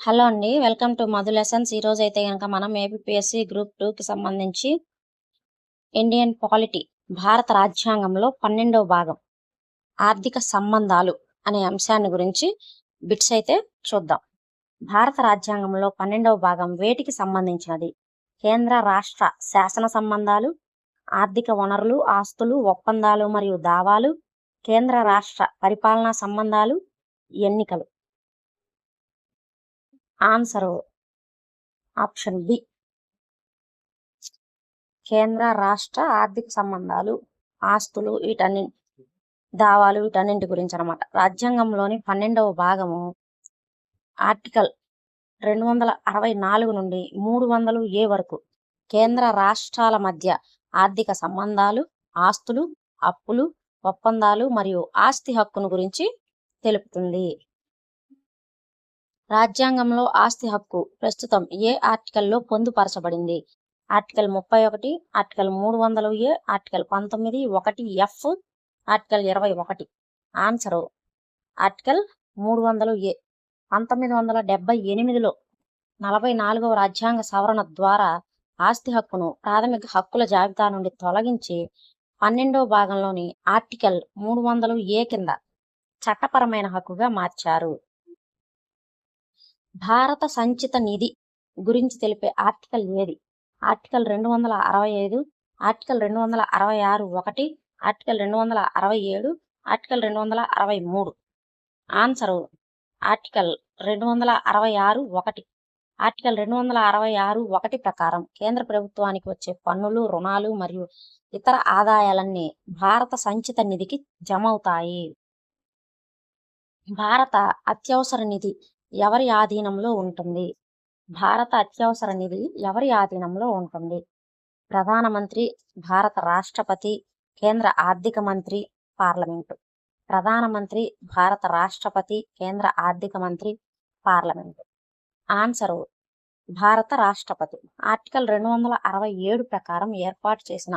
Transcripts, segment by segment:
Hello అండి. Welcome to Madhu lessons. ఈరోజు అయితే గనక మనం ఏపీపీఎస్సీ గ్రూప్ 2కి సంబంధించి ఇండియన్ పాలిటీ భారత రాజ్యాంగంలో 12వ భాగం ఆర్థిక సంబంధాలు అనే అంశాన్ని గురించి బిట్స్ అయితే చూద్దాం. భారత రాజ్యాంగంలో 12వ భాగం వేటికి సంబంధించినది? కేంద్ర రాష్ట్ర శాసన సంబంధాలు, ఆర్థిక వనరులు, ఆస్తులు, ఒప్పందాలు మరియు దావాలు, కేంద్ర రాష్ట్ర పరిపాలనా సంబంధాలు, ఎన్నికలు. ఆన్సర్ ఆప్షన్ బి, కేంద్ర రాష్ట్ర ఆర్థిక సంబంధాలు, ఆస్తులు, దావాలు వీటన్నింటి గురించి అనమాట. రాజ్యాంగంలోని 12వ భాగము ఆర్టికల్ 264 నుండి 300A వరకు కేంద్ర రాష్ట్రాల మధ్య ఆర్థిక సంబంధాలు, ఆస్తులు, అప్పులు, ఒప్పందాలు మరియు ఆస్తి హక్కును గురించి తెలుపుతుంది. రాజ్యాంగంలో ఆస్తి హక్కు ప్రస్తుతం ఏ ఆర్టికల్లో పొందుపరచబడింది? Article 31, article 300A, article 19(1)(f), article 21. Answer article 300A. 1978లో 44వ రాజ్యాంగ సవరణ ద్వారా ఆస్తి హక్కును ప్రాథమిక హక్కుల జాబితా నుండి తొలగించి 12వ భాగంలోని ఆర్టికల్ 300A కింద చట్టపరమైన హక్కుగా మార్చారు. భారత సంచిత నిధి గురించి తెలిపే ఆర్టికల్ ఏది? Article 265, article 266(1), article 267, article 263. Answer article 266(1). Article 266(1) ప్రకారం కేంద్ర ప్రభుత్వానికి వచ్చే పన్నులు, రుణాలు మరియు ఇతర ఆదాయాలన్నీ భారత సంచిత నిధికి జమవుతాయి. భారత అత్యవసర నిధి ఎవరి ఆధీనంలో ఉంటుంది? భారత అత్యవసర నిధి ఎవరి ఆధీనంలో ఉంటుంది? ప్రధానమంత్రి, భారత రాష్ట్రపతి, కేంద్ర ఆర్థిక మంత్రి, పార్లమెంటు. ప్రధానమంత్రి, భారత రాష్ట్రపతి, కేంద్ర ఆర్థిక మంత్రి, పార్లమెంటు. ఆన్సరు భారత రాష్ట్రపతి. ఆర్టికల్ 267 ప్రకారం ఏర్పాటు చేసిన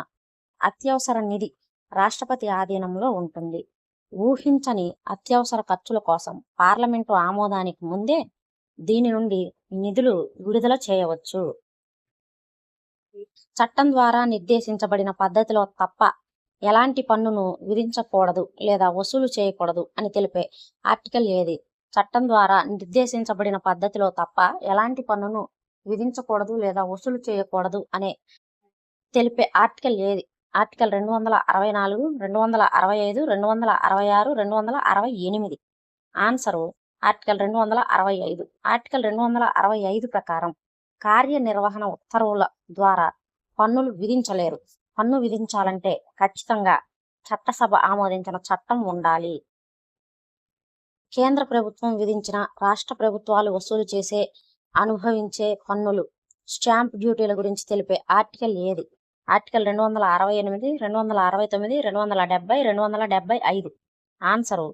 అత్యవసర నిధి రాష్ట్రపతి ఆధీనంలో ఉంటుంది. ఊహించని అత్యవసర ఖర్చుల కోసం పార్లమెంటు ఆమోదానికి ముందే దీని నుండి నిధులు విడుదల చేయవచ్చు. చట్టం ద్వారా నిర్దేశించబడిన పద్ధతిలో తప్ప ఎలాంటి పన్నును విధించకూడదు లేదా వసూలు చేయకూడదు అని తెలిపే ఆర్టికల్ ఏది? చట్టం ద్వారా నిర్దేశించబడిన పద్ధతిలో తప్ప ఎలాంటి పన్నును విధించకూడదు లేదా వసూలు చేయకూడదు అనే తెలిపే ఆర్టికల్ ఏది? ఆర్టికల్ 264, 265, 266, 268. Answer article 265. ఆర్టికల్ 265 ప్రకారం కార్యనిర్వహణ ఉత్తర్వుల ద్వారా పన్నులు విధించలేరు. పన్ను విధించాలంటే ఖచ్చితంగా చట్టసభ ఆమోదించిన చట్టం ఉండాలి. కేంద్ర ప్రభుత్వం విధించిన రాష్ట్ర ప్రభుత్వాలు వసూలు చేసే, అనుభవించే పన్నులు, స్టాంప్ డ్యూటీల గురించి తెలిపే ఆర్టికల్ ఏది? ఆర్టికల్ 268, 269, 270, 275. Answer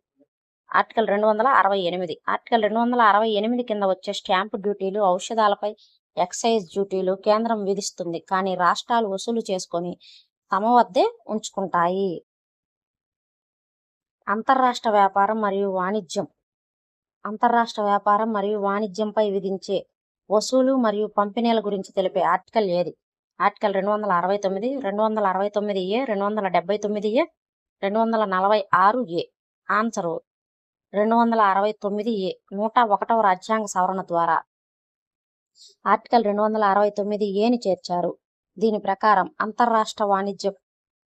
article 268. ఆర్టికల్ 268 కింద వచ్చే స్టాంపు డ్యూటీలు, ఔషధాలపై ఎక్సైజ్ డ్యూటీలు కేంద్రం విధిస్తుంది, కానీ రాష్ట్రాలు వసూలు చేసుకొని తమ వద్దే ఉంచుకుంటాయి. అంతర్రాష్ట్ర వ్యాపారం మరియు వాణిజ్యం. అంతర్రాష్ట్ర వ్యాపారం మరియు వాణిజ్యంపై విధించే వసూలు మరియు పంపిణీల గురించి తెలిపే ఆర్టికల్ ఏది? Article 269, 269A, 279A, 246A. Answer 269A. 101వ రాజ్యాంగ సవరణ ద్వారా ఆర్టికల్ 269Aని చేర్చారు. దీని ప్రకారం అంతర్రాష్ట్ర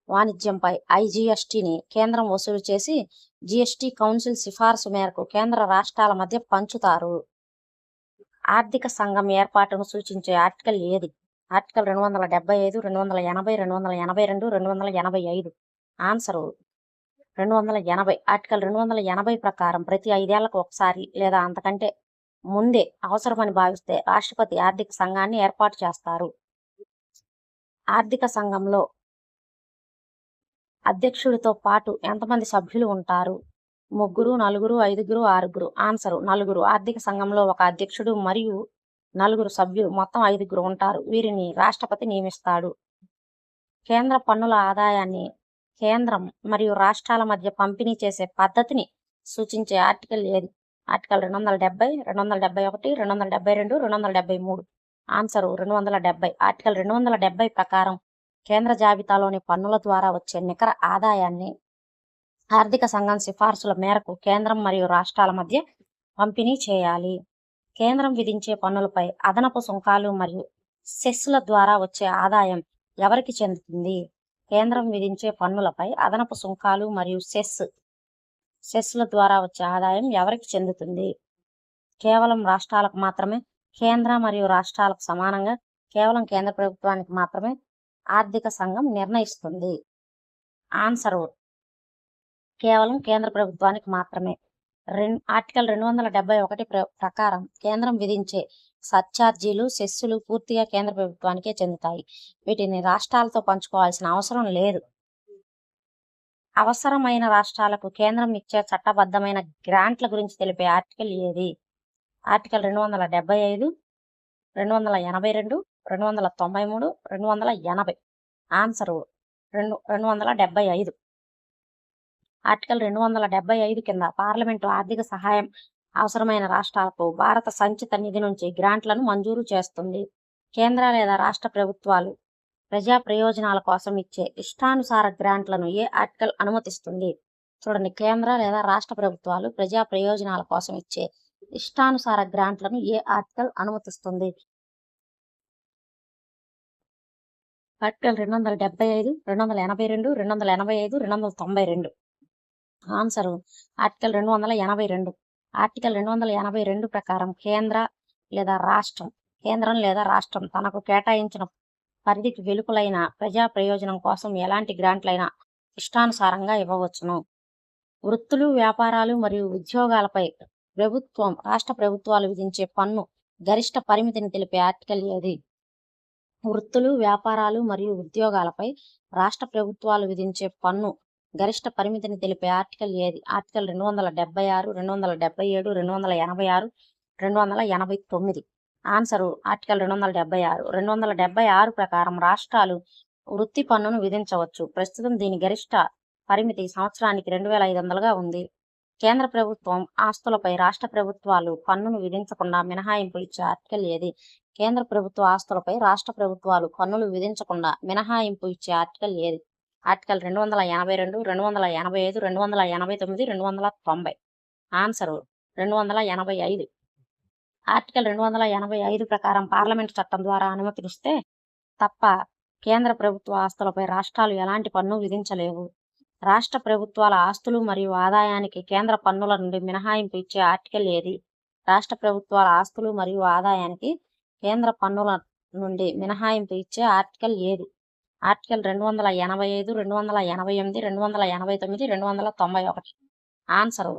వాణిజ్యంపై IGSTని కేంద్రం వసూలు చేసి GST కౌన్సిల్ సిఫార్సు మేరకు కేంద్ర రాష్ట్రాల మధ్య పంచుతారు. ఆర్థిక సంఘం ఏర్పాటును సూచించే ఆర్టికల్ ఏది? ఆర్టికల్ 275, 280, 282, 285. ఆన్సరు 280. ఆర్టికల్ 280 ప్రకారం ప్రతి 5 ఏళ్లకు ఒకసారి లేదా అంతకంటే ముందే అవసరమని భావిస్తే రాష్ట్రపతి ఆర్థిక సంఘాన్ని ఏర్పాటు చేస్తారు. ఆర్థిక సంఘంలో అధ్యక్షుడితో పాటు ఎంతమంది సభ్యులు ఉంటారు? 3, 4, 5, 6. ఆన్సరు 4. ఆర్థిక సంఘంలో ఒక అధ్యక్షుడు మరియు 4 సభ్యులు, మొత్తం 5 ఉంటారు. వీరిని రాష్ట్రపతి నియమిస్తాడు. కేంద్ర పన్నుల ఆదాయాన్ని కేంద్రం మరియు రాష్ట్రాల మధ్య పంపిణీ చేసే పద్ధతిని సూచించే ఆర్టికల్ ఏది? ఆర్టికల్ 270, 271, 272, 273. ఆన్సరు 270. ఆర్టికల్ 270 ప్రకారం కేంద్ర జాబితాలోని పన్నుల ద్వారా వచ్చే నికర ఆదాయాన్ని ఆర్థిక సంఘం సిఫార్సుల మేరకు కేంద్రం మరియు రాష్ట్రాల మధ్య పంపిణీ చేయాలి. కేంద్రం విధించే పన్నులపై అదనపు సుంకాలు మరియు సెస్ల ద్వారా వచ్చే ఆదాయం ఎవరికి చెందుతుంది? కేంద్రం విధించే పన్నులపై అదనపు సుంకాలు మరియు సెస్ల ద్వారా వచ్చే ఆదాయం ఎవరికి చెందుతుంది? కేవలం రాష్ట్రాలకు మాత్రమే. కేంద్ర మరియు రాష్ట్రాలకు సమానంగా కేవలం కేంద్ర ప్రభుత్వానికి మాత్రమే ఆర్థిక సంఘం నిర్ణయిస్తుంది. ఆన్సర్ కేవలం కేంద్ర ప్రభుత్వానికి మాత్రమే. ఆర్టికల్ 271 ప్రకారం కేంద్రం విధించే సర్ఛార్జీలు, సెస్సులు పూర్తిగా కేంద్ర ప్రభుత్వానికే చెందుతాయి. వీటిని రాష్ట్రాలతో పంచుకోవాల్సిన అవసరం లేదు. అవసరమైన రాష్ట్రాలకు కేంద్రం ఇచ్చే చట్టబద్ధమైన గ్రాంట్ల గురించి తెలిపే ఆర్టికల్ ఏది? ఆర్టికల్ 275, 282, 293, 280. ఆన్సరు 275. ఆర్టికల్ 275 కింద పార్లమెంటు ఆర్థిక సహాయం అవసరమైన రాష్ట్రాలకు భారత సంచిత నిధి నుంచి గ్రాంట్లను మంజూరు చేస్తుంది. కేంద్ర లేదా రాష్ట్ర ప్రభుత్వాలు ప్రజా ప్రయోజనాల కోసం ఇచ్చే ఇష్టానుసార గ్రాంట్లను ఏ ఆర్టికల్ అనుమతిస్తుంది? చూడండి, కేంద్ర లేదా రాష్ట్ర ప్రభుత్వాలు ప్రజా ప్రయోజనాల కోసం ఇచ్చే ఇష్టానుసార గ్రాంట్లను ఏ ఆర్టికల్ అనుమతిస్తుంది? ఆర్టికల్ 275, 282, 285, 292. Answer article 282. ఆర్టికల్ 282 ప్రకారం కేంద్రం లేదా రాష్ట్రం తనకు కేటాయించిన పరిధికి వెలుపలైన ప్రజా ప్రయోజనం కోసం ఎలాంటి గ్రాంట్లైనా ఇష్టానుసారంగా ఇవ్వవచ్చును. వృత్తులు, వ్యాపారాలు మరియు ఉద్యోగాలపై రాష్ట్ర ప్రభుత్వాలు విధించే పన్ను గరిష్ట పరిమితిని తెలిపే ఆర్టికల్ ఏది? వృత్తులు, వ్యాపారాలు మరియు ఉద్యోగాలపై రాష్ట్ర ప్రభుత్వాలు విధించే పన్ను గరిష్ట పరిమితిని తెలిపే ఆర్టికల్ ఏది? ఆర్టికల్ 276, 277, 286, 289. Answer article 276. 276 ప్రకారం రాష్ట్రాలు వృత్తి పన్నును విధించవచ్చు. ప్రస్తుతం దీని గరిష్ట పరిమితి సంవత్సరానికి 2,500గా ఉంది. కేంద్ర ప్రభుత్వం ఆస్తులపై రాష్ట్ర ప్రభుత్వాలు పన్నును విధించకుండా మినహాయింపు ఇచ్చే ఆర్టికల్ ఏది? కేంద్ర ప్రభుత్వ ఆస్తులపై రాష్ట్ర ప్రభుత్వాలు పన్నులు విధించకుండా మినహాయింపు ఇచ్చే ఆర్టికల్ ఏది? ఆర్టికల్ 282, 285, 289, 290. ఆన్సరు 285. ఆర్టికల్ 285 ప్రకారం పార్లమెంటు చట్టం ద్వారా అనుమతిస్తే తప్ప కేంద్ర ప్రభుత్వ ఆస్తులపై రాష్ట్రాలు ఎలాంటి పన్ను విధించలేవు. రాష్ట్ర ప్రభుత్వాల ఆస్తులు మరియు ఆదాయానికి కేంద్ర పన్నుల నుండి మినహాయింపు ఇచ్చే ఆర్టికల్ ఏది? రాష్ట్ర ప్రభుత్వాల ఆస్తులు మరియు ఆదాయానికి కేంద్ర పన్నుల నుండి మినహాయింపు ఇచ్చే ఆర్టికల్ ఏది? ఆర్టికల్ 285, 288, 289, 291. Answer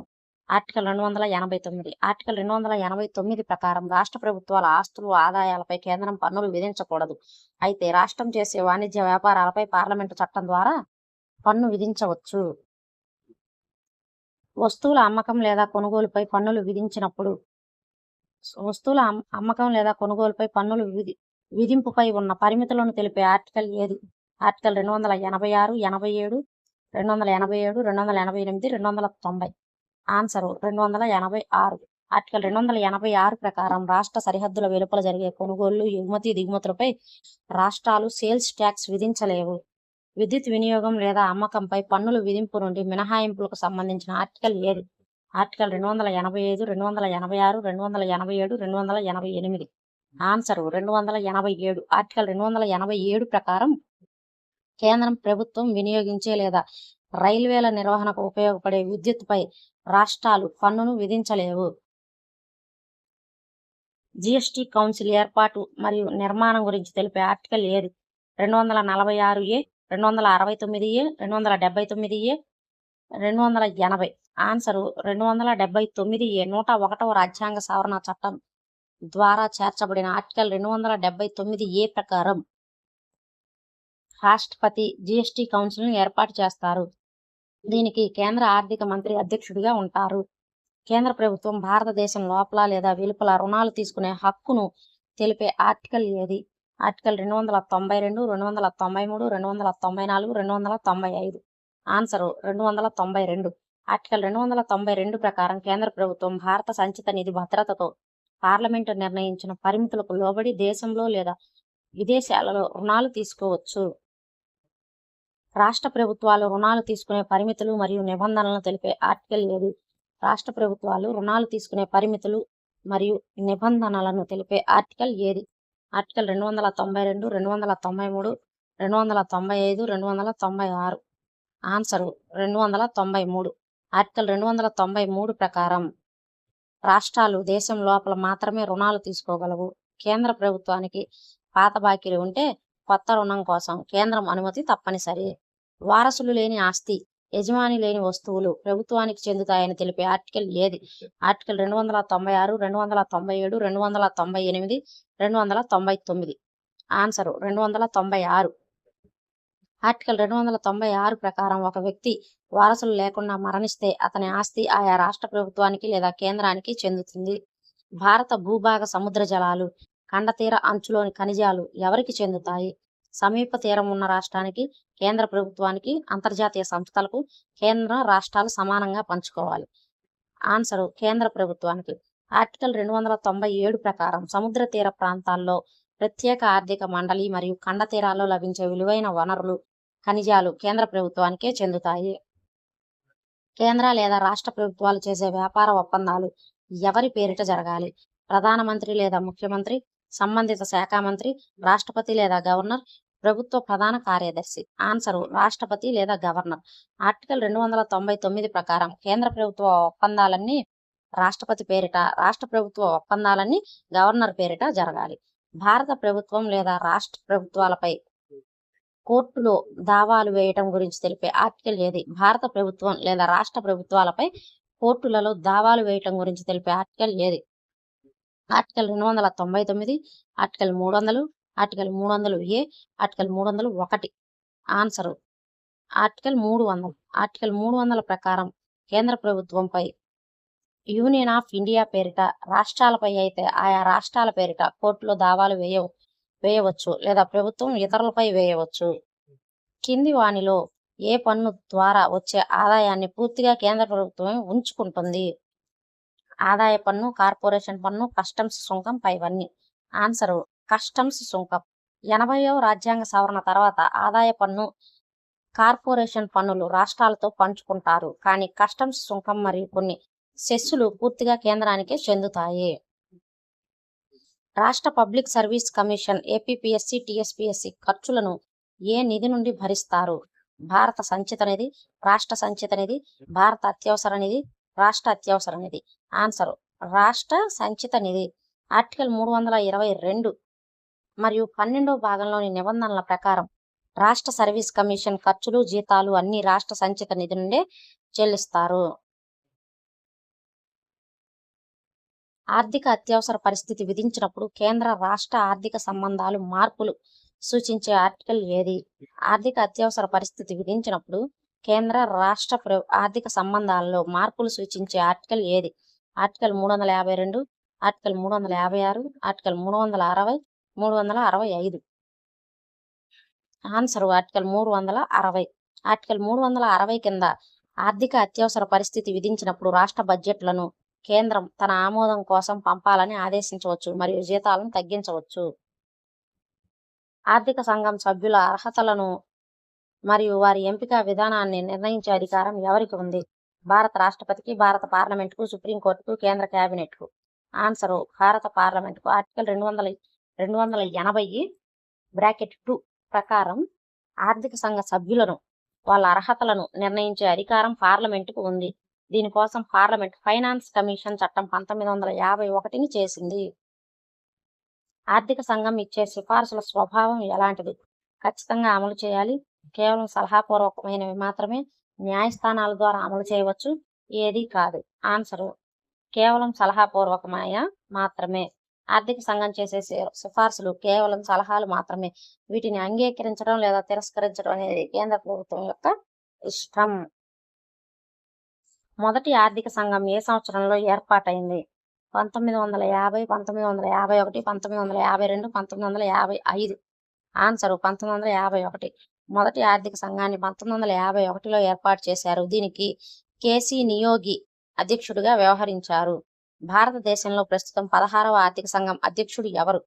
article 289. ఆర్టికల్ 289 ప్రకారం రాష్ట్ర ప్రభుత్వాల ఆస్తులు, ఆదాయాలపై కేంద్రం పన్నులు విధించకూడదు. అయితే రాష్ట్రం చేసే వాణిజ్య వ్యాపారాలపై పార్లమెంటు చట్టం ద్వారా పన్ను విధించవచ్చు. వస్తువుల అమ్మకం లేదా కొనుగోలుపై పన్నులు విధించినప్పుడు వస్తువుల అమ్మకం లేదా కొనుగోలుపై పన్నులు విధింపుపై ఉన్న పరిమితులను తెలిపే ఆర్టికల్ ఏది? ఆర్టికల్ 286, 87, 287, 288, 290. ఆన్సరు 286. ఆర్టికల్ 286 ప్రకారం రాష్ట్ర సరిహద్దుల వెలుపల జరిగే కొనుగోళ్లు, ఎగుమతి, దిగుమతులపై రాష్ట్రాలు సేల్స్ ట్యాక్స్ విధించలేవు. విద్యుత్ వినియోగం లేదా అమ్మకంపై పన్నుల విధింపు నుండి మినహాయింపులకు సంబంధించిన ఆర్టికల్ ఏది? ఆర్టికల్ 285, 286, 287, 288. ఆన్సరు 287. ఆర్టికల్ 287 ప్రకారం కేంద్రం ప్రభుత్వం వినియోగించే లేదా రైల్వేల నిర్వహణకు ఉపయోగపడే విద్యుత్పై రాష్ట్రాలు పన్నును విధించలేవు. జిఎస్టీ కౌన్సిల్ ఏర్పాటు మరియు నిర్మాణం గురించి తెలిపే ఆర్టికల్ ఏది? 246A, 269A, 279A, 280. Answer 279A. 101వ రాజ్యాంగ సవరణ చట్టం ద్వారా చేర్చబడిన ఆర్టికల్ 279A ప్రకారం రాష్ట్రపతి జిఎస్టీ కౌన్సిల్ను ఏర్పాటు చేస్తారు. దీనికి కేంద్ర ఆర్థిక మంత్రి అధ్యక్షుడిగా ఉంటారు. కేంద్ర ప్రభుత్వం భారతదేశం లోపల లేదా వెలుపల రుణాలు తీసుకునే హక్కును తెలిపే ఆర్టికల్ ఏది? ఆర్టికల్ 292, 293, 294, 295. ఆన్సరు 292. ఆర్టికల్ 292 ప్రకారం కేంద్ర ప్రభుత్వం భారత సంచిత నిధి భద్రతతో పార్లమెంటు నిర్ణయించిన పరిమితులకు లోబడి దేశంలో లేదా విదేశాలలో రుణాలు తీసుకోవచ్చు. రాష్ట్ర ప్రభుత్వాలు రుణాలు తీసుకునే పరిమితులు మరియు నిబంధనలను తెలిపే ఆర్టికల్ ఏది? రాష్ట్ర ప్రభుత్వాలు రుణాలు తీసుకునే పరిమితులు మరియు నిబంధనలను తెలిపే ఆర్టికల్ ఏది? ఆర్టికల్ 292, 293, 295, 296. ఆన్సరు 293. ఆర్టికల్ 293 ప్రకారం రాష్ట్రాలు దేశం లోపల మాత్రమే రుణాలు తీసుకోగలవు. కేంద్ర ప్రభుత్వానికి పాత బాకీలు ఉంటే కొత్త రుణం కోసం కేంద్రం అనుమతి తప్పనిసరి. వారసులు లేని ఆస్తి, యజమాని లేని వస్తువులు ప్రభుత్వానికి చెందుతాయని తెలిపే ఆర్టికల్ ఏది? ఆర్టికల్ 296, 297, 298, 299. ఆన్సరు 296. ఆర్టికల్ 296 ప్రకారం ఒక వ్యక్తి వారసులు లేకుండా మరణిస్తే అతని ఆస్తి ఆయా రాష్ట్ర ప్రభుత్వానికి లేదా కేంద్రానికి చెందుతుంది. భారత భూభాగ సముద్ర జలాలు, ఖండతీర అంచులోని ఖనిజాలు ఎవరికి చెందుతాయి? సమీప తీరం ఉన్న రాష్ట్రానికి, కేంద్ర ప్రభుత్వానికి, అంతర్జాతీయ సంస్థలకు కేంద్ర రాష్ట్రాలు సమానంగా పంచుకోవాలి. ఆన్సరు కేంద్ర ప్రభుత్వానికి. ఆర్టికల్ 297 ప్రకారం సముద్ర తీర ప్రాంతాల్లో ప్రత్యేక ఆర్థిక మండలి మరియు ఖండ తీరాల్లో లభించే విలువైన వనరులు, ఖనిజాలు కేంద్ర ప్రభుత్వానికే చెందుతాయి. కేంద్ర లేదా రాష్ట్ర ప్రభుత్వాలు చేసే వ్యాపార ఒప్పందాలు ఎవరి పేరిట జరగాలి? ప్రధానమంత్రి లేదా ముఖ్యమంత్రి, సంబంధిత శాఖ మంత్రి, రాష్ట్రపతి లేదా గవర్నర్, ప్రభుత్వ ప్రధాన కార్యదర్శి. ఆన్సరు రాష్ట్రపతి లేదా గవర్నర్. ఆర్టికల్ 299 ప్రకారం కేంద్ర ప్రభుత్వ ఒప్పందాలన్నీ రాష్ట్రపతి పేరిట, రాష్ట్ర ప్రభుత్వ ఒప్పందాలన్నీ గవర్నర్ పేరిట జరగాలి. భారత ప్రభుత్వం లేదా రాష్ట్ర ప్రభుత్వాలపై కోర్టులో దావాలు వేయటం గురించి తెలిపే ఆర్టికల్ ఏది? భారత ప్రభుత్వం లేదా రాష్ట్ర ప్రభుత్వాలపై కోర్టులలో దావాలు వేయటం గురించి తెలిపే ఆర్టికల్ ఏది? Article 299, article 300, article 300A, article 301. Answer article 300. Article 300 ప్రకారం కేంద్ర ప్రభుత్వంపై యూనియన్ ఆఫ్ ఇండియా పేరిట, రాష్ట్రాలపై అయితే ఆయా రాష్ట్రాల పేరిట కోర్టులో దావాలు వేయవచ్చు లేదా ప్రభుత్వం ఇతరులపై వేయవచ్చు. కింది వానిలో ఏ పన్ను ద్వారా వచ్చే ఆదాయాన్ని పూర్తిగా కేంద్ర ప్రభుత్వమే ఉంచుకుంటుంది? ఆదాయ పన్ను, కార్పొరేషన్ పన్ను, కస్టమ్స్ సుంకం పైవన్నీ. ఆన్సరు కస్టమ్స్ సుంకం. 80వ రాజ్యాంగ సవరణ తర్వాత ఆదాయ పన్ను, కార్పొరేషన్ పన్నులు రాష్ట్రాలతో పంచుకుంటారు. కానీ కస్టమ్స్ సుంకం మరియు కొన్ని సెస్సులు పూర్తిగా కేంద్రానికే చెందుతాయి. రాష్ట్ర public service commission APPSC, TSPSC ఖర్చులను ఏ నిధి నుండి భరిస్తారు? భారత సంచిత నిధి, రాష్ట్ర సంచిత నిధి, భారత అత్యవసర నిధి, రాష్ట్ర అత్యవసర నిధి. ఆన్సరు రాష్ట్ర సంచిత నిధి. ఆర్టికల్ 322 మరియు 12వ భాగంలోని నిబంధనల ప్రకారం రాష్ట్ర సర్వీస్ కమిషన్ ఖర్చులు, జీతాలు అన్ని రాష్ట్ర సంచిత నిధి నుండే చెల్లిస్తారు. ఆర్థిక అత్యవసర పరిస్థితి విధించినప్పుడు కేంద్ర రాష్ట్ర ఆర్థిక సంబంధాలు మార్పులు సూచించే ఆర్టికల్ ఏది? ఆర్థిక అత్యవసర పరిస్థితి విధించినప్పుడు కేంద్ర రాష్ట్ర ఆర్థిక సంబంధాలలో మార్పులు సూచించే ఆర్టికల్ ఏది? Article 352, article 356, article 360, 365. Answer article 360. Article 360 కింద ఆర్థిక అత్యవసర పరిస్థితి విధించినప్పుడు రాష్ట్ర బడ్జెట్లను కేంద్రం తన ఆమోదం కోసం పంపాలని ఆదేశించవచ్చు మరియు జీతాలను తగ్గించవచ్చు. ఆర్థిక సంఘం సభ్యుల అర్హతలను మరియు వారి ఎంపిక విధానాన్ని నిర్ణయించే అధికారం ఎవరికి ఉంది? భారత రాష్ట్రపతికి, భారత పార్లమెంటుకు, సుప్రీంకోర్టుకు, కేంద్ర కేబినెట్కు. ఆన్సరు భారత పార్లమెంటుకు. ఆర్టికల్ 280(2) ప్రకారం ఆర్థిక సంఘ సభ్యులను వాళ్ళ అర్హతలను నిర్ణయించే అధికారం పార్లమెంటుకు ఉంది. దీనికోసం పార్లమెంట్ ఫైనాన్స్ కమిషన్ చట్టం 1951ని చేసింది. ఆర్థిక సంఘం ఇచ్చే సిఫార్సుల స్వభావం ఎలాంటిది? ఖచ్చితంగా అమలు చేయాలి, కేవలం సలహాపూర్వకమైనవి మాత్రమే, న్యాయస్థానాల ద్వారా అమలు చేయవచ్చు, ఏది కాదు. ఆన్సరు కేవలం సలహాపూర్వకమైన మాత్రమే. ఆర్థిక సంఘం చేసే సిఫార్సులు కేవలం సలహాలు మాత్రమే. వీటిని అంగీకరించడం లేదా తిరస్కరించడం అనేది కేంద్ర ప్రభుత్వం యొక్క ఇష్టం. మొదటి ఆర్థిక సంఘం ఏ సంవత్సరంలో ఏర్పాటైంది? 1950, 1951, 1952, 1955. ఆన్సరు 1951. మొదటి ఆర్థిక సంఘాన్ని 1951లో ఏర్పాటు చేశారు. దీనికి కేసీ నియోగి అధ్యక్షుడిగా వ్యవహరించారు. భారతదేశంలో ప్రస్తుతం 16వ ఆర్థిక సంఘం అధ్యక్షుడు ఎవరు?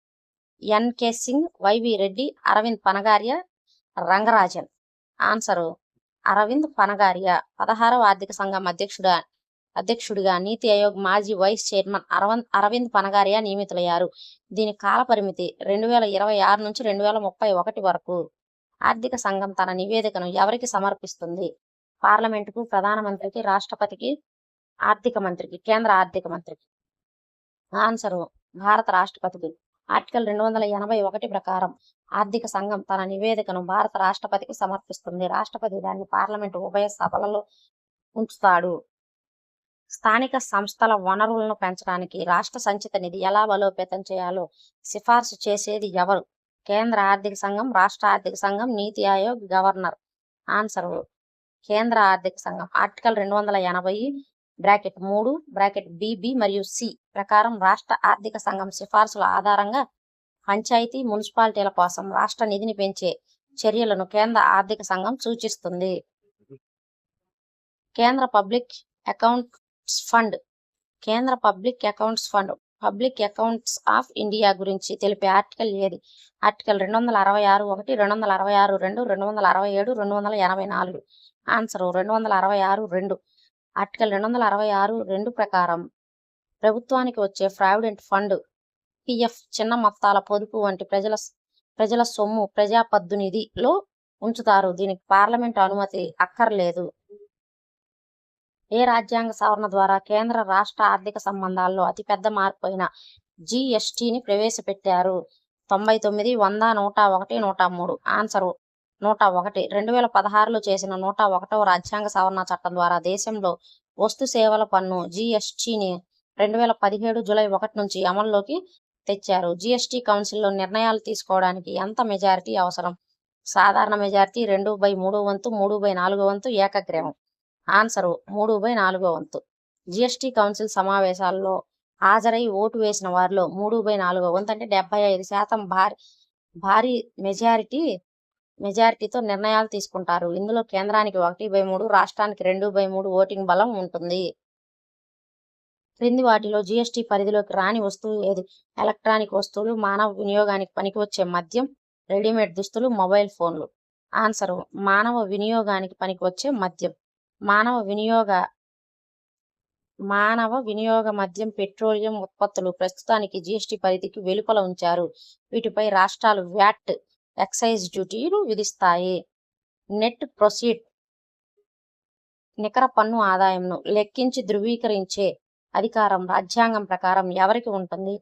N K Singh, Y V Reddy, Arvind Panagariya, Rangarajan. Answer Arvind Panagariya. 16వ ఆర్థిక సంఘం అధ్యక్షుడిగా నీతి ఆయోగ్ మాజీ వైస్ చైర్మన్ అరవింద్ పనగారియా నియమితులయ్యారు. దీని కాల పరిమితి 2026 నుంచి 2031 వరకు. ఆర్థిక సంఘం తన నివేదికను ఎవరికి సమర్పిస్తుంది? పార్లమెంటుకు, ప్రధానమంత్రికి, రాష్ట్రపతికి, ఆర్థిక మంత్రికి, కేంద్ర ఆర్థిక మంత్రికి. ఆన్సరు భారత రాష్ట్రపతికి. ఆర్టికల్ 281 ప్రకారం ఆర్థిక సంఘం తన నివేదికను భారత రాష్ట్రపతికి సమర్పిస్తుంది. రాష్ట్రపతి దాన్ని పార్లమెంటు ఉభయ సభలలో ఉంచుతాడు. స్థానిక సంస్థల వనరులను పెంచడానికి రాష్ట్ర సంచిత నిధి ఎలా బలోపేతం చేయాలో సిఫార్సు చేసేది ఎవరు? కేంద్ర ఆర్థిక సంఘం, రాష్ట్ర ఆర్థిక సంఘం, నీతి ఆయోగ్, గవర్నర్. ఆన్సరు కేంద్ర ఆర్థిక సంఘం. ఆర్టికల్ 280(3)(bb) మరియు సి ప్రకారం రాష్ట్ర ఆర్థిక సంఘం సిఫార్సుల ఆధారంగా పంచాయతీ, మున్సిపాలిటీల కోసం రాష్ట్ర నిధిని పెంచే చర్యలను కేంద్ర ఆర్థిక సంఘం సూచిస్తుంది. కేంద్ర పబ్లిక్ అకౌంట్స్ ఫండ్. కేంద్ర public accounts fund public accounts of India గురించి తెలిపే ఆర్టికల్ ఏది? ఆర్టికల్ 266(1), 266(2), 267, 284. ఆన్సరు 266(2). ఆర్టికల్ 266(2) ప్రకారం ప్రభుత్వానికి వచ్చే ప్రావిడెంట్ ఫండ్, పిఎఫ్, చిన్న మొత్తాల పొదుపు వంటి ప్రజల సొమ్ము ప్రజా పద్దు నిధిలో ఉంచుతారు. దీనికి పార్లమెంటు అనుమతి అక్కర్లేదు. ఏ రాజ్యాంగ సవరణ ద్వారా కేంద్ర రాష్ట్ర ఆర్థిక సంబంధాల్లో అతిపెద్ద మార్పు అయిన జిఎస్టిని ప్రవేశపెట్టారు? 99, 100, 101, 103. ఆన్సరు 101. 2016లో చేసిన 101వ రాజ్యాంగ సవరణ చట్టం ద్వారా దేశంలో వస్తు సేవల పన్ను జిఎస్టిని 2017 జూలై 1 నుంచి అమల్లోకి తెచ్చారు. జిఎస్టి కౌన్సిల్లో నిర్ణయాలు తీసుకోవడానికి ఎంత మెజారిటీ అవసరం? సాధారణ మెజారిటీ, 2/3 వంతు, 3/4 వంతు, ఏకగ్రీవం. ఆన్సరు 3/4 వంతు. జిఎస్టి కౌన్సిల్ సమావేశాల్లో హాజరై ఓటు వేసిన వారిలో 3/4 వంతు అంటే 75% భారీ మెజారిటీతో నిర్ణయాలు తీసుకుంటారు. ఇందులో కేంద్రానికి 1/3, రాష్ట్రానికి 2/3 ఓటింగ్ బలం ఉంటుంది. క్రింది వాటిలో జిఎస్టి పరిధిలోకి రాని వస్తువు ఏది? ఎలక్ట్రానిక్ వస్తువులు, మానవ వినియోగానికి పనికివచ్చే మద్యం, రెడీమేడ్ దుస్తులు, మొబైల్ ఫోన్లు. ఆన్సరు మానవ వినియోగానికి పనికివచ్చే మద్యం. మానవ వినియోగ మద్యం, పెట్రోలియం ఉత్పత్తులు ప్రస్తుతానికి జిఎస్టి పరిధికి వెలుపల ఉంచారు. వీటిపై రాష్ట్రాలు వ్యాట్, ఎక్సైజ్ డ్యూటీలు విధిస్తాయి. Net proceed. నికర పన్ను ఆదాయంను లెక్కించి ధృవీకరించే అధికారం రాజ్యాంగం ప్రకారం ఎవరికి ఉంటుంది?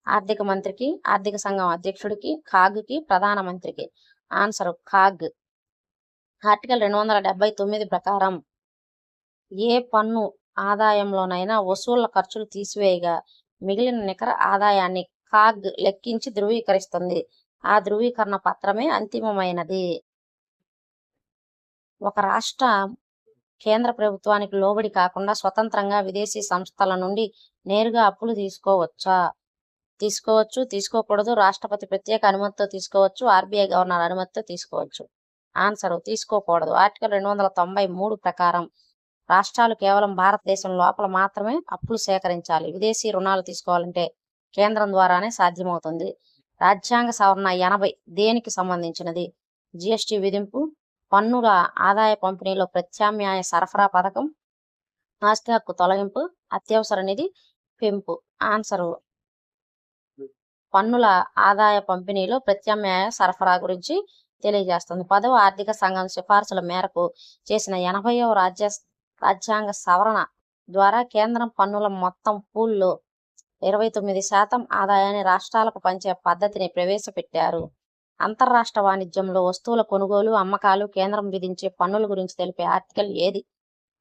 ఆర్థిక మంత్రికి, ఆర్థిక సంఘం అధ్యక్షుడికి, కాగ్కి, ప్రధానమంత్రికి. Answer CAG. ఆర్టికల్ 279 ప్రకారం ఏ పన్ను ఆదాయంలోనైనా వసూళ్ల ఖర్చులు తీసివేయగా మిగిలిన నికర ఆదాయాన్ని కాగ్ లెక్కించి ధృవీకరిస్తుంది. ఆ ధృవీకరణ పత్రమే అంతిమమైనది. ఒక రాష్ట్ర కేంద్ర ప్రభుత్వానికి లోబడి కాకుండా స్వతంత్రంగా విదేశీ సంస్థల నుండి నేరుగా అప్పులు తీసుకోవచ్చు, తీసుకోకూడదు. రాష్ట్రపతి ప్రత్యేక అనుమతితో తీసుకోవచ్చు, ఆర్బీఐ గవర్నర్ అనుమతితో తీసుకోవచ్చు. ఆన్సరు తీసుకోకూడదు. ఆర్టికల్ 293 ప్రకారం రాష్ట్రాలు కేవలం భారతదేశం లోపల మాత్రమే అప్పులు సేకరించాలి. విదేశీ రుణాలు తీసుకోవాలంటే కేంద్రం ద్వారానే సాధ్యమవుతుంది. రాజ్యాంగ సవరణ 80 దేనికి సంబంధించినది? జిఎస్టి విధింపు, పన్నుల ఆదాయ పంపిణీలో ప్రత్యామ్నాయ సరఫరా పథకం, ఆస్తి హక్కు తొలగింపు, అత్యవసర నిధి పెంపు. ఆన్సరు పన్నుల ఆదాయ పంపిణీలో ప్రత్యామ్నాయ సరఫరా గురించి తెలియజేస్తుంది. 10వ ఆర్థిక సంఘం సిఫార్సుల మేరకు చేసిన 80వ రాజ్యాంగ సవరణ ద్వారా కేంద్రం పన్నుల మొత్తం పూల్లో 29% ఆదాయాన్ని రాష్ట్రాలకు పంచే పద్ధతిని ప్రవేశపెట్టారు. అంతర్రాష్ట్ర వాణిజ్యంలో వస్తువుల కొనుగోలు, అమ్మకాలు కేంద్రం విధించే పన్నుల గురించి తెలిపే ఆర్టికల్ ఏది?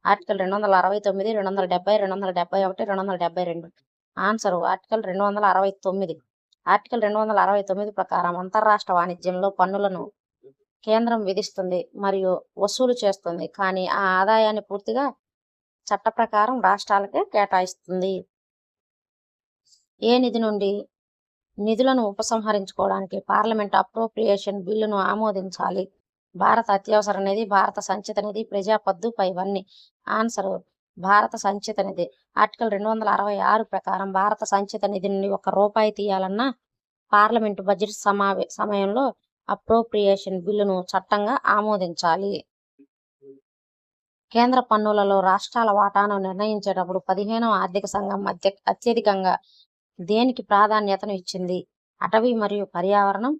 ఆర్టికల్ 269, 270, 271, 272. Answer article 269. ఆర్టికల్ 269 ప్రకారం అంతర్రాష్ట్ర వాణిజ్యంలో పన్నులను కేంద్రం విధిస్తుంది మరియు వసూలు చేస్తుంది, కానీ ఆ ఆదాయాన్ని పూర్తిగా చట్ట ప్రకారం రాష్ట్రాలకే కేటాయిస్తుంది. ఏ నిధి నుండి నిధులను ఉపసంహరించుకోవడానికి పార్లమెంట్ అప్రోప్రియేషన్ బిల్లును ఆమోదించాలి? భారత అత్యవసర నిధి, భారత సంచిత నిధి, ప్రజా పద్దు, పైవన్నీ. ఆన్సరు భారత సంచిత నిధి. ఆర్టికల్ 266 ప్రకారం భారత సంచిత నిధి నుండి ₹1 తీయాలన్నా పార్లమెంటు బడ్జెట్ సమయంలో అప్రోప్రియేషన్ బిల్లును చట్టంగా ఆమోదించాలి. కేంద్ర పన్నులలో రాష్ట్రాల వాటాను నిర్ణయించేటప్పుడు 15వ ఆర్థిక సంఘం అత్యధికంగా దేనికి ప్రాధాన్యతను ఇచ్చింది? అటవీ మరియు పర్యావరణం,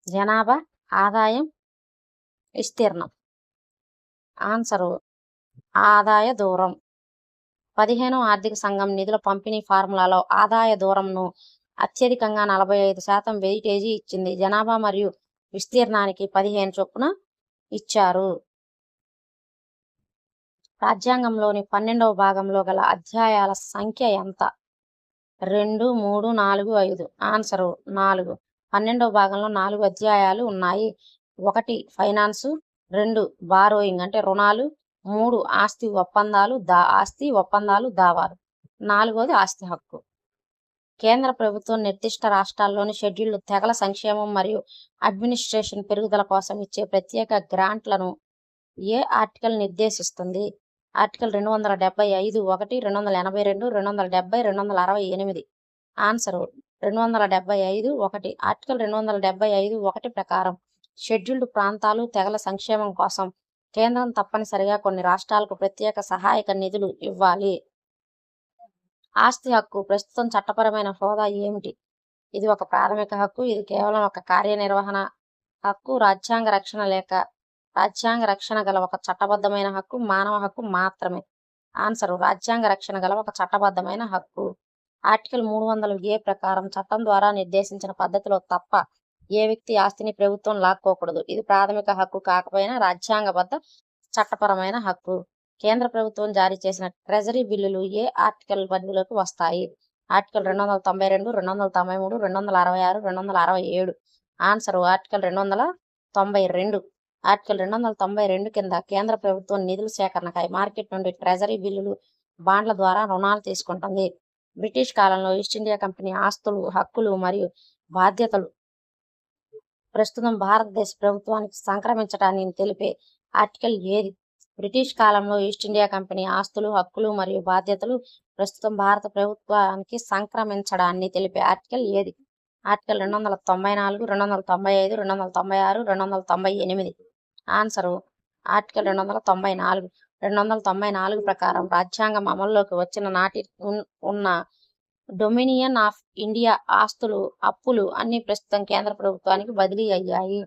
జనాభా, ఆదాయం, విస్తీర్ణం. ఆన్సరు ఆదాయ దూరం. 15వ ఆర్థిక సంఘం నిధుల పంపిణీ ఫార్ములాలో ఆదాయ దూరంను అత్యధికంగా 45% వెయిటేజీ ఇచ్చింది. జనాభా మరియు విస్తీర్ణానికి 15 చొప్పున ఇచ్చారు. రాజ్యాంగంలోని 12వ భాగంలో గల అధ్యాయాల సంఖ్య ఎంత? 2, 3, 4, 5. ఆన్సరు 4. 12వ భాగంలో 4 అధ్యాయాలు ఉన్నాయి. 1 ఫైనాన్సు, 2 బారోయింగ్ అంటే రుణాలు, 3 ఆస్తి ఒప్పందాలు దావాలు, 4వది ఆస్తి హక్కు. కేంద్ర ప్రభుత్వం నిర్దిష్ట రాష్ట్రాల్లోని షెడ్యూల్డ్ తెగల సంక్షేమం మరియు అడ్మినిస్ట్రేషన్ పెరుగుదల కోసం ఇచ్చే ప్రత్యేక గ్రాంట్లను ఏ ఆర్టికల్ నిర్దేశిస్తుంది? ఆర్టికల్ 275 1, 282, 270, 268. ఆన్సరు 275 1. ఆర్టికల్ 275 1 ప్రకారం షెడ్యూల్డ్ ప్రాంతాలు తెగల సంక్షేమం కోసం కేంద్రం తప్పనిసరిగా కొన్ని రాష్ట్రాలకు ప్రత్యేక సహాయక నిధులు ఇవ్వాలి. ఆస్తి హక్కు ప్రస్తుతం చట్టపరమైన హోదా ఏమిటి? ఇది ఒక ప్రాథమిక హక్కు. ఇది కేవలం ఒక కార్యనిర్వహణ హక్కు. రాజ్యాంగ రక్షణ గల ఒక చట్టబద్ధమైన హక్కు. మానవ హక్కు మాత్రమే. ఆన్సరు రాజ్యాంగ రక్షణ గల ఒక చట్టబద్ధమైన హక్కు. ఆర్టికల్ 300A ప్రకారం చట్టం ద్వారా నిర్దేశించిన పద్ధతిలో తప్ప ఏ వ్యక్తి ఆస్తిని ప్రభుత్వం లాక్కోకూడదు. ఇది ప్రాథమిక హక్కు కాకపోయినా రాజ్యాంగబద్ధ చట్టపరమైన హక్కు. కేంద్ర ప్రభుత్వం జారీ చేసిన ట్రెజరీ బిల్లులు ఏ ఆర్టికల్ పరిధిలోకి వస్తాయి? ఆర్టికల్ 292, 293, 266, 267. Answer article 292. ఆర్టికల్ 292 కింద కేంద్ర ప్రభుత్వం నిధుల సేకరణకై మార్కెట్ నుండి ట్రెజరీ బిల్లులు, బాండ్ల ద్వారా రుణాలు తీసుకుంటుంది. బ్రిటిష్ కాలంలో ఈస్ట్ ఇండియా కంపెనీ ఆస్తులు, హక్కులు మరియు బాధ్యతలు ప్రస్తుతం భారతదేశ ప్రభుత్వానికి సంక్రమించడాన్ని తెలిపే ఆర్టికల్ ఏది? బ్రిటిష్ కాలంలో ఈస్ట్ ఇండియా కంపెనీ ఆస్తులు, హక్కులు మరియు బాధ్యతలు ప్రస్తుతం భారత ప్రభుత్వానికి సంక్రమించడాన్ని తెలిపే ఆర్టికల్ ఏది? ఆర్టికల్ 294, 295, 296, 298. Answer article 294. 294 ప్రకారం రాజ్యాంగం అమల్లోకి వచ్చిన నాటి ఉన్న డొమినియన్ ఆఫ్ ఇండియా ఆస్తులు, అప్పులు అన్ని ప్రస్తుతం కేంద్ర ప్రభుత్వానికి బదిలీ అయ్యాయి.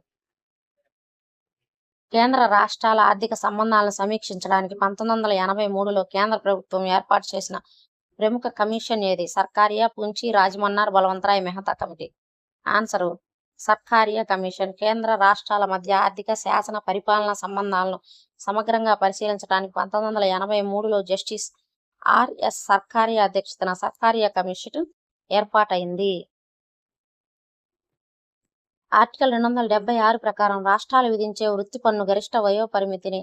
కేంద్ర రాష్ట్రాల ఆర్థిక సంబంధాలను సమీక్షించడానికి 1983లో కేంద్ర ప్రభుత్వం ఏర్పాటు చేసిన ప్రముఖ కమిషన్ ఏది? Sarkaria, Punchhi, Rajamannar, Balwant Rai Mehta committee. Answer Sarkaria commission. కేంద్ర రాష్ట్రాల మధ్య ఆర్థిక, శాసన, పరిపాలనా సంబంధాలను సమగ్రంగా పరిశీలించడానికి 1983లో జస్టిస్ ఆర్ఎస్ సర్కారియా అధ్యక్షతన సర్కారియా కమిషన్ ఏర్పాటైంది. ఆర్టికల్ 276 ప్రకారం రాష్ట్రాలు విధించే వృత్తి పన్ను గరిష్ట వయోపరిమితిని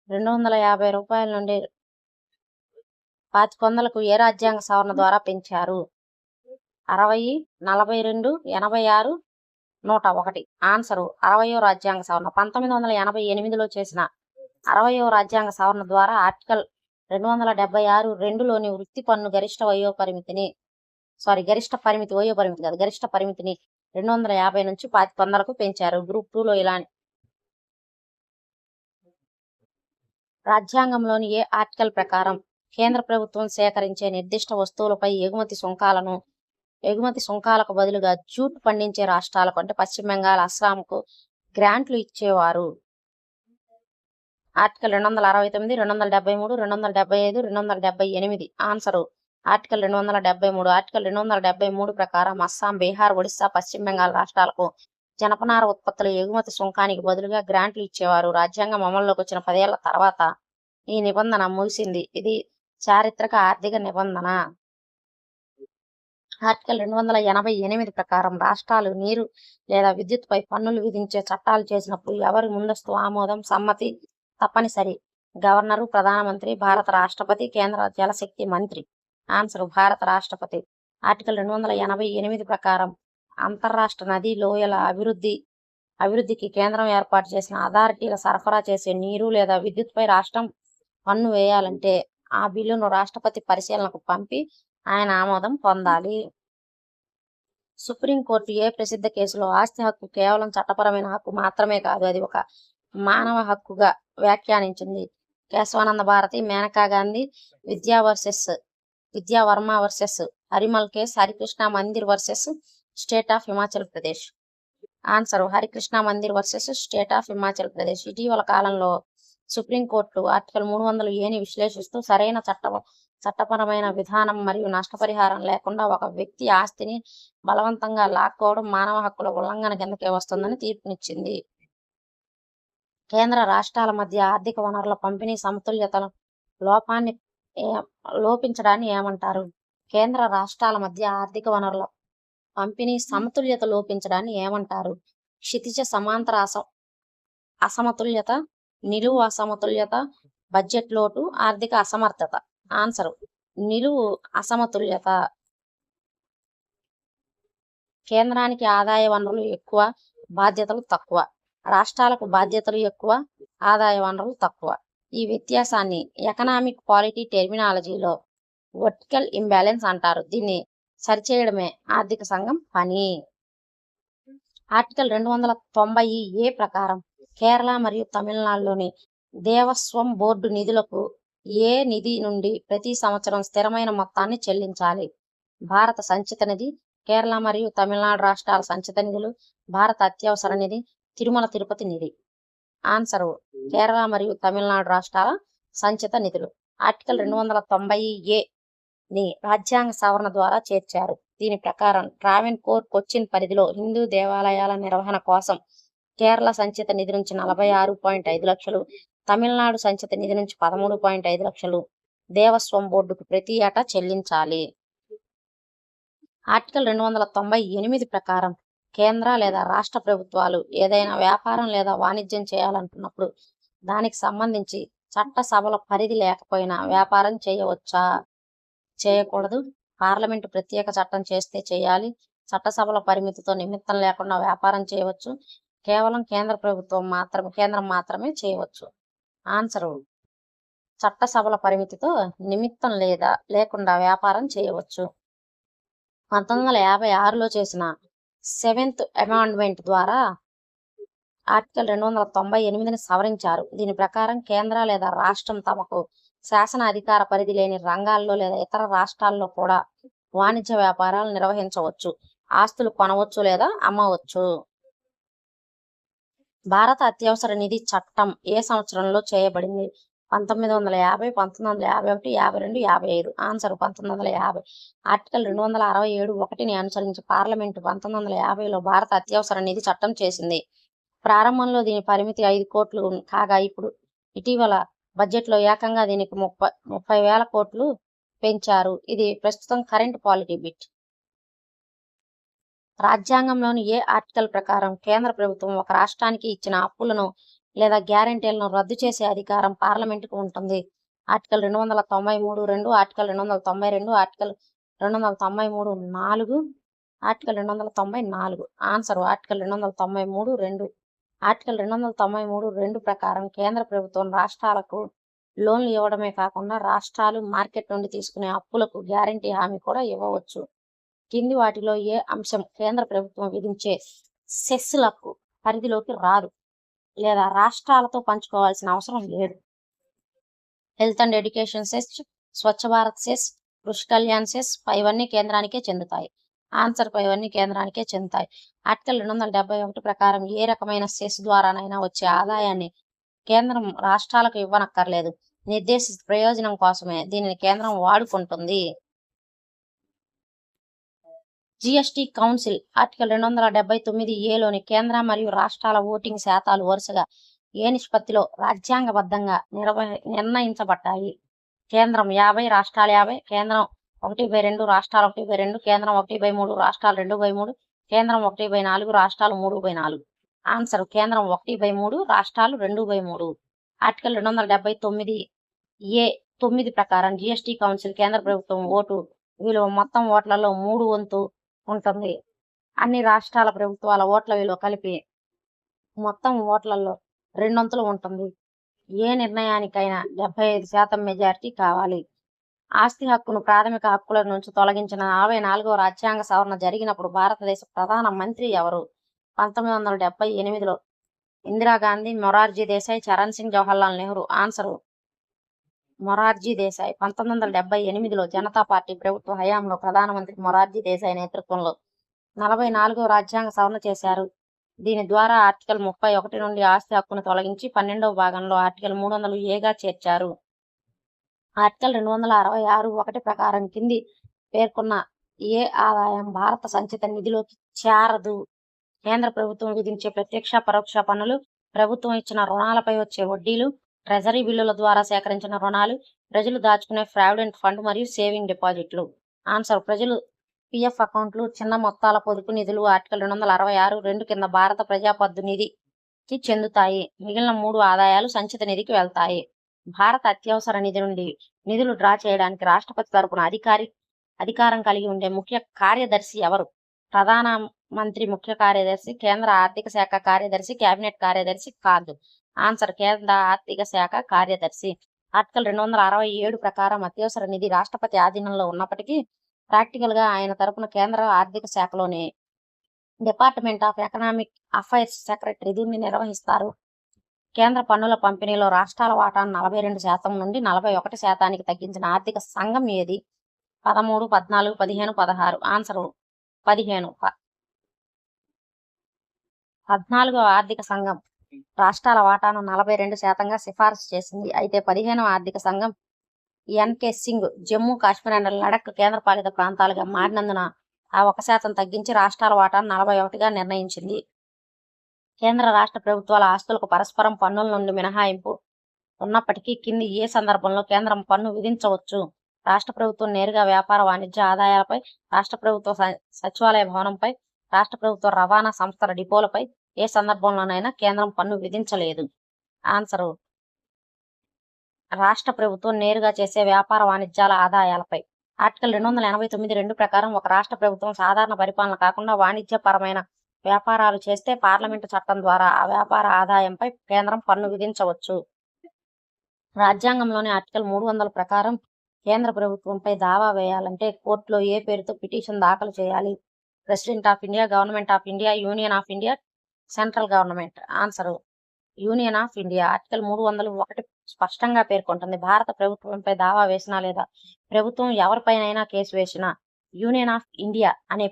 ₹250 నుండి 2500కు ఏ రాజ్యాంగ సవరణ ద్వారా పెంచారు? 60, 42, 86, 101. ఆన్సరు 60వ రాజ్యాంగ సవరణ. 1988లో చేసిన 60వ రాజ్యాంగ సవరణ ద్వారా ఆర్టికల్ 276 2లోని వృత్తి పన్ను గరిష్ట పరిమితిని 250 నుంచి 2500కు పెంచారు. గ్రూప్ 2లో ఇలాంటి రాజ్యాంగంలోని ఏ ఆర్టికల్ ప్రకారం కేంద్ర ప్రభుత్వం సేకరించే నిర్దిష్ట వస్తువులపై ఎగుమతి సుంకాలకు బదులుగా జూట్ పండించే రాష్ట్రాలకు అంటే పశ్చిమ బెంగాల్, అస్సాంకు గ్రాంట్లు ఇచ్చేవారు? ఆర్టికల్ 269, 273, 275, 278. Answer article 273. ఆర్టికల్ 273 ప్రకారం అస్సాం, బీహార్, ఒడిశా, పశ్చిమ బెంగాల్ రాష్ట్రాలకు జనపనార ఉత్పత్తుల ఎగుమతి సుంకానికి బదులుగా గ్రాంట్లు ఇచ్చేవారు. రాజ్యాంగం అమల్లోకి వచ్చిన 10 ఏళ్ల తర్వాత ఈ నిబంధన ముగిసింది. ఇది చారిత్రక ఆర్థిక నిబంధన. ఆర్టికల్ 288 ప్రకారం రాష్ట్రాలు నీరు లేదా విద్యుత్పై పన్నులు విధించే చట్టాలు చేసినప్పుడు ఎవరి ముందస్తు ఆమోదం, సమ్మతి తప్పనిసరి? గవర్నరు, ప్రధానమంత్రి, భారత రాష్ట్రపతి, కేంద్ర జలశక్తి మంత్రి. ఆన్సర్ భారత రాష్ట్రపతి. ఆర్టికల్ 288 ప్రకారం అంతర్రాష్ట్ర నదీ లోయల అభివృద్ధికి కేంద్రం ఏర్పాటు చేసిన అథారిటీల సరఫరా చేసే నీరు లేదా విద్యుత్పై రాష్ట్రం పన్ను వేయాలంటే ఆ బిల్లును రాష్ట్రపతి పరిశీలనకు పంపి ఆయన ఆమోదం పొందాలి. సుప్రీంకోర్టు ఏ ప్రసిద్ధ కేసులో ఆస్తి హక్కు కేవలం చట్టపరమైన హక్కు మాత్రమే కాదు, అది ఒక మానవ హక్కుగా వ్యాఖ్యానించింది. Kesavananda Bharati, Maneka Gandhi, Vidya Varma versus Harimal case, Harikrishna Mandir versus state of Himachal Pradesh. Answer Harikrishna Mandir versus state of Himachal Pradesh. ఇటీవల కాలంలో సుప్రీంకోర్టు ఆర్టికల్ 300A విశ్లేషిస్తూ సరైన చట్టపరమైన విధానం మరియు నష్టపరిహారం లేకుండా ఒక వ్యక్తి ఆస్తిని బలవంతంగా లాక్కోవడం మానవ హక్కుల ఉల్లంఘన కిందకే వస్తుందని తీర్పునిచ్చింది. కేంద్ర రాష్ట్రాల మధ్య ఆర్థిక వనరుల పంపిణీ సమతుల్యత లోపించడాన్ని ఏమంటారు? కేంద్ర రాష్ట్రాల మధ్య ఆర్థిక వనరుల పంపిణీ సమతుల్యత లోపించడాన్ని ఏమంటారు? క్షితిజ సమాంతర అసమతుల్యత, నిలువు అసమతుల్యత, బడ్జెట్ లోటు, ఆర్థిక అసమర్థత. ఆన్సర్ నిలువు అసమతుల్యత. కేంద్రానికి ఆదాయ వనరులు ఎక్కువ, బాధ్యతలు తక్కువ. రాష్ట్రాలకు బాధ్యతలు ఎక్కువ, ఆదాయ వనరులు తక్కువ. ఈ వ్యత్యాసాన్ని ఎకనామిక్ పాలిటీ టెర్మినాలజీలో వర్టికల్ ఇంబ్యాలెన్స్ అంటారు. దీన్ని సరిచేయడమే ఆర్థిక సంఘం పని. ఆర్టికల్ 290A ప్రకారం కేరళ మరియు తమిళనాడులోని దేవస్వం బోర్డు నిధులకు ఏ నిధి నుండి ప్రతి సంవత్సరం స్థిరమైన మొత్తాన్ని చెల్లించాలి? భారత సంచిత నిధి, కేరళ మరియు తమిళనాడు రాష్ట్రాల సంచిత నిధులు, భారత అత్యవసర నిధి, తిరుమల తిరుపతి నిధి. ఆన్సర్ కేరళ మరియు తమిళనాడు రాష్ట్రాల సంచిత నిధులు. ఆర్టికల్ 290A రాజ్యాంగ సవరణ ద్వారా చేర్చారు. దీని ప్రకారం ట్రావెన్కోర్ కొచ్చిన్ పరిధిలో హిందూ దేవాలయాల నిర్వహణ కోసం కేరళ సంచిత నిధి నుంచి 46.5 లక్షలు, తమిళనాడు సంచిత నిధి నుంచి 13.5 లక్షలు దేవస్వం బోర్డుకు ప్రతి ఏటా చెల్లించాలి. ఆర్టికల్ 298 ప్రకారం కేంద్ర లేదా రాష్ట్ర ప్రభుత్వాలు ఏదైనా వ్యాపారం లేదా వాణిజ్యం చేయాలనుకున్నప్పుడు దానికి సంబంధించి చట్టసభల పరిధి లేకపోయినా వ్యాపారం చేయవచ్చా? చేయకూడదు. పార్లమెంటు ప్రత్యేక చట్టం చేస్తే చేయాలి. చట్టసభల పరిమితితో నిమిత్తం లేకుండా వ్యాపారం చేయవచ్చు. కేవలం కేంద్రం మాత్రమే చేయవచ్చు. ఆన్సర్ చట్టసభల పరిమితితో నిమిత్తం లేకుండా వ్యాపారం చేయవచ్చు. 1956లో చేసిన 7th అమెండ్మెంట్ ద్వారా ఆర్టికల్ 298ని సవరించారు. దీని ప్రకారం కేంద్ర లేదా రాష్ట్రం తమకు శాసన అధికార పరిధి లేని రంగాల్లో లేదా ఇతర రాష్ట్రాల్లో కూడా వాణిజ్య వ్యాపారాలు నిర్వహించవచ్చు, ఆస్తులు కొనవచ్చు లేదా అమ్మవచ్చు. భారత అత్యవసర నిధి చట్టం ఏ సంవత్సరంలో చేయబడింది? 1950, 1951, 52, 55. ఆన్సర్ 1950. ఆర్టికల్ 267(1)ని అనుసరించి పార్లమెంటు 1950లో భారత అత్యవసర నిధి చట్టం చేసింది. ప్రారంభంలో దీని పరిమితి 5 కోట్లు కాగా ఇటీవల బడ్జెట్లో ఏకంగా దీనికి 30,000 కోట్లు పెంచారు. ఇది ప్రస్తుతం కరెంట్ పాలిటీ బిట్. రాజ్యాంగంలోని ఏ ఆర్టికల్ ప్రకారం కేంద్ర ప్రభుత్వం ఒక రాష్ట్రానికి ఇచ్చిన అప్పులను లేదా గ్యారెంటీలను రద్దు చేసే అధికారం పార్లమెంటుకు ఉంటుంది? Article 293(2), article 292, article 293(4), article 294. Answer article 293(2). Article 293(2) ప్రకారం కేంద్ర ప్రభుత్వం రాష్ట్రాలకు లోన్లు ఇవ్వడమే కాకుండా రాష్ట్రాలు మార్కెట్ నుండి తీసుకునే అప్పులకు గ్యారెంటీ హామీ కూడా ఇవ్వవచ్చు. కింది వాటిలో ఏ అంశం కేంద్ర ప్రభుత్వం విధించే సెస్లకు పరిధిలోకి రాదు లేదా రాష్ట్రాలతో పంచుకోవాల్సిన అవసరం లేదు? Health and education cess, Swachh Bharat cess, Krishi Kalyan cess పైవన్నీ కేంద్రానికే చెందుతాయి. ఆన్సర్ పైవన్నీ కేంద్రానికే చెందుతాయి. ఆర్టికల్ 271 ప్రకారం ఏ రకమైన సెస్ ద్వారానైనా వచ్చే ఆదాయాన్ని కేంద్రం రాష్ట్రాలకు ఇవ్వనక్కర్లేదు. నిర్దేశిత ప్రయోజనం కోసమే దీనిని కేంద్రం వాడుకుంటుంది. జిఎస్టీ కౌన్సిల్ ఆర్టికల్ 279(a)లోని కేంద్ర మరియు రాష్ట్రాల ఓటింగ్ శాతాలు వరుసగా ఏ నిష్పత్తిలో రాజ్యాంగబద్ధంగా నిర్ణయించబడ్డాయి? కేంద్రం 50, రాష్ట్రాలు 50, కేంద్రం 1/2, రాష్ట్రాలు 1/2, కేంద్రం 1/3, రాష్ట్రాలు 2/3, కేంద్రం 1/4, రాష్ట్రాలు 3/4. ఆన్సర్ కేంద్రం 1/3, రాష్ట్రాలు 2/3. ఆర్టికల్ 279(a)(9) ప్రకారం జిఎస్టీ కౌన్సిల్ కేంద్ర ప్రభుత్వం ఓటు విలువ మొత్తం ఓట్లలో 3 వంతు ఉంటుంది. అన్ని రాష్ట్రాల ప్రభుత్వాల ఓట్ల విలువ కలిపి మొత్తం ఓట్లలో 2 వంతులు ఉంటుంది. ఏ నిర్ణయానికైనా 75% మెజారిటీ కావాలి. ఆస్తి హక్కును ప్రాథమిక హక్కుల నుంచి తొలగించిన 44వ రాజ్యాంగ సవరణ జరిగినప్పుడు భారతదేశ ప్రధాన మంత్రి ఎవరు? 1978లో ఇందిరాగాంధీ, మొరార్జీ దేశాయ్, చరణ్ సింగ్, జవహర్లాల్ నెహ్రూ. ఆన్సరు మొరార్జీ దేశాయ్. 1978లో జనతా పార్టీ ప్రభుత్వ హయాంలో ప్రధానమంత్రి మొరార్జీ దేశాయ్ నేతృత్వంలో 44వ రాజ్యాంగ సవరణ చేశారు. దీని ద్వారా ఆర్టికల్ 31 నుండి ఆస్తి హక్కును తొలగించి 12వ భాగంలో ఆర్టికల్ 300A చేర్చారు. ఆర్టికల్ 266(1) ప్రకారం కింది పేర్కొన్న ఏ ఆదాయం భారత సంచిత నిధిలోకి చేరదు? కేంద్ర ప్రభుత్వం విధించే ప్రత్యక్ష పరోక్ష పన్నులు, ప్రభుత్వం ఇచ్చిన రుణాలపై వచ్చే వడ్డీలు, ట్రెజరీ బిల్లుల ద్వారా సేకరించిన రుణాలు, ప్రజలు దాచుకునే ప్రావిడెంట్ ఫండ్ మరియు సేవింగ్ డిపాజిట్లు. ఆన్సర్ ప్రజలు పిఎఫ్ అకౌంట్లు, చిన్న మొత్తాల పొదుపు నిధులు ఆర్టికల్ 266(2) కింద భారత ప్రజా పద్దు నిధికి చెందుతాయి. మిగిలిన 3 ఆదాయాలు సంచిత నిధికి వెళ్తాయి. భారత అత్యవసర నిధి నుండి నిధులు డ్రా చేయడానికి రాష్ట్రపతి తరపున అధికారం కలిగి ఉండే ముఖ్య కార్యదర్శి ఎవరు? ప్రధాన మంత్రి ముఖ్య కార్యదర్శి, కేంద్ర ఆర్థిక శాఖ కార్యదర్శి, కేబినెట్ కార్యదర్శి కాదు. ఆన్సర్ కేంద్ర ఆర్థిక శాఖ కార్యదర్శి. ఆర్టికల్ 267 ప్రకారం అత్యవసర నిధి రాష్ట్రపతి ఆధీనంలో ఉన్నప్పటికీ ప్రాక్టికల్ గా ఆయన తరపున కేంద్ర ఆర్థిక శాఖలోని department of economic affairs secretary దీన్ని నిర్వహిస్తారు. కేంద్ర పన్నుల పంపిణీలో రాష్ట్రాల వాటాను 42% నుండి 41%కి తగ్గించిన ఆర్థిక సంఘం ఏది? 13, 14, 15, 16. ఆన్సర్ 15. 14వ ఆర్థిక సంఘం రాష్ట్రాల వాటాను 42%గా సిఫారసు చేసింది. అయితే 15వ ఆర్థిక సంఘం ఎన్కే సింగ్ జమ్మూ కాశ్మీర్ అండ్ లడఖ్ కేంద్రపాలిత ప్రాంతాలుగా మారినందున ఆ 1% తగ్గించి రాష్ట్రాల వాటాను 41గా నిర్ణయించింది. కేంద్ర రాష్ట్ర ప్రభుత్వాల ఆస్తులకు పరస్పరం పన్నుల నుండి మినహాయింపు ఉన్నప్పటికీ కింది ఏ సందర్భంలో కేంద్రం పన్ను విధించవచ్చు? రాష్ట్ర ప్రభుత్వం నేరుగా వ్యాపార వాణిజ్య ఆదాయాలపై, రాష్ట్ర ప్రభుత్వ సచివాలయ భవనంపై, రాష్ట్ర ప్రభుత్వ రవాణా సంస్థల డిపోలపై ఏ సందర్భంలోనైనా కేంద్రం పన్ను విధించలేదు. ఆన్సరు రాష్ట్ర ప్రభుత్వం నేరుగా చేసే వ్యాపార వాణిజ్యాల ఆదాయాలపై. ఆర్టికల్ 289(2) ప్రకారం ఒక రాష్ట్ర ప్రభుత్వం సాధారణ పరిపాలన కాకుండా వాణిజ్యపరమైన వ్యాపారాలు చేస్తే పార్లమెంటు చట్టం ద్వారా ఆ వ్యాపార ఆదాయంపై కేంద్రం పన్ను విధించవచ్చు. రాజ్యాంగంలోని ఆర్టికల్ 300 ప్రకారం కేంద్ర ప్రభుత్వంపై దావా వేయాలంటే కోర్టులో ఏ పేరుతో పిటిషన్ దాఖలు చేయాలి? President of India, government of India, union of India, central government. Answer union of India. Article 301 స్పష్టంగా పేర్కొంటుంది, భారత ప్రభుత్వంపై దావా వేసినా లేదా ప్రభుత్వం ఎవరిపైనైనా కేసు వేసినా యూనియన్ ఆఫ్ ఇండియా అనే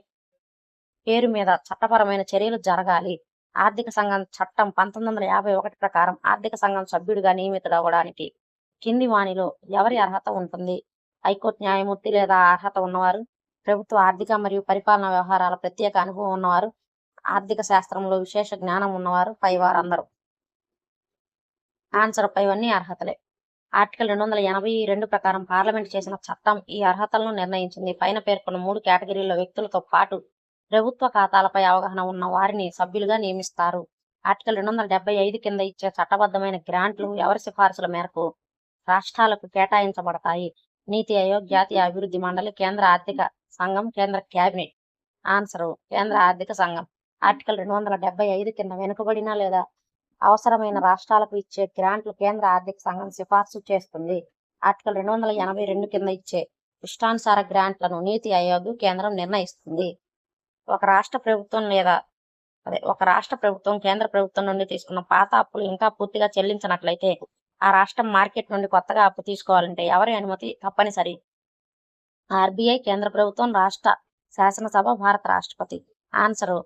పేరు మీద చట్టపరమైన చర్యలు జరగాలి. ఆర్థిక సంఘం చట్టం 1951 ప్రకారం ఆర్థిక సంఘం సభ్యుడిగా నియమితుడవడానికి కింది వానిలో ఎవరి అర్హత ఉంటుంది? హైకోర్టు న్యాయమూర్తి లేదా అర్హత ఉన్నవారు, ప్రభుత్వ ఆర్థిక మరియు పరిపాలనా వ్యవహారాల ప్రత్యేక అనుభవం ఉన్నవారు, ఆర్థిక శాస్త్రంలో విశేష జ్ఞానం ఉన్నవారు, పైవారందరూ. ఆన్సర్ పైవన్నీ అర్హతలే. ఆర్టికల్ 282 ప్రకారం పార్లమెంట్ చేసిన చట్టం ఈ అర్హతలను నిర్ణయించింది. పైన పేర్కొన్న 3 కేటగిరీల వ్యక్తులతో పాటు ప్రభుత్వ ఖాతాలపై అవగాహన ఉన్న వారిని సభ్యులుగా నియమిస్తారు. ఆర్టికల్ 275 కింద ఇచ్చే చట్టబద్ధమైన గ్రాంట్లు ఎవరి సిఫార్సుల మేరకు రాష్ట్రాలకు కేటాయించబడతాయి? నీతి ఆయోగ్, జాతీయ అభివృద్ధి మండలి, కేంద్ర ఆర్థిక సంఘం, కేంద్ర కేబినెట్. ఆన్సరు కేంద్ర ఆర్థిక సంఘం. ఆర్టికల్ 275 కింద వెనుకబడిన లేదా అవసరమైన రాష్ట్రాలకు ఇచ్చే గ్రాంట్లు కేంద్ర ఆర్థిక సంఘం సిఫార్సు చేస్తుంది. ఆర్టికల్ 282 కింద ఇచ్చే ఇష్టానుసార గ్రాంట్లను నీతి ఆయోగ్ కేంద్రం నిర్ణయిస్తుంది. ఒక రాష్ట్ర ప్రభుత్వం కేంద్ర ప్రభుత్వం నుండి తీసుకున్న పాత అప్పులు ఇంకా పూర్తిగా చెల్లించినట్లయితే ఆ రాష్ట్రం మార్కెట్ నుండి కొత్తగా అప్పు తీసుకోవాలంటే ఎవరి అనుమతి తప్పనిసరి? ఆర్బీఐ, కేంద్ర ప్రభుత్వం, రాష్ట్ర శాసనసభ, భారత రాష్ట్రపతి. ఆన్సరు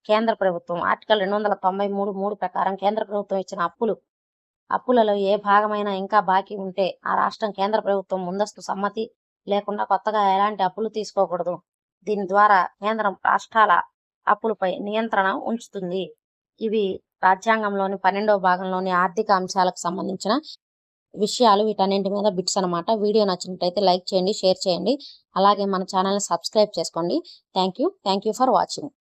కేంద్ర ప్రభుత్వం. ఆర్టికల్ 293(3) ప్రకారం కేంద్ర ప్రభుత్వం ఇచ్చిన అప్పులలో ఏ భాగమైనా ఇంకా బాకీ ఉంటే ఆ రాష్ట్రం కేంద్ర ప్రభుత్వం ముందస్తు సమ్మతి లేకుండా కొత్తగా ఎలాంటి అప్పులు తీసుకోకూడదు. దీని ద్వారా కేంద్రం రాష్ట్రాల అప్పులపై నియంత్రణ ఉంచుతుంది. ఇవి రాజ్యాంగంలోని 12వ భాగంలోని ఆర్థిక అంశాలకు సంబంధించిన విషయాలు. వీటన్నింటి మీద బిట్స్ అనమాట. వీడియో నచ్చినట్లయితే లైక్ చేయండి, షేర్ చేయండి. అలాగే మన ఛానల్ని సబ్స్క్రైబ్ చేసుకోండి. Thank you for watching.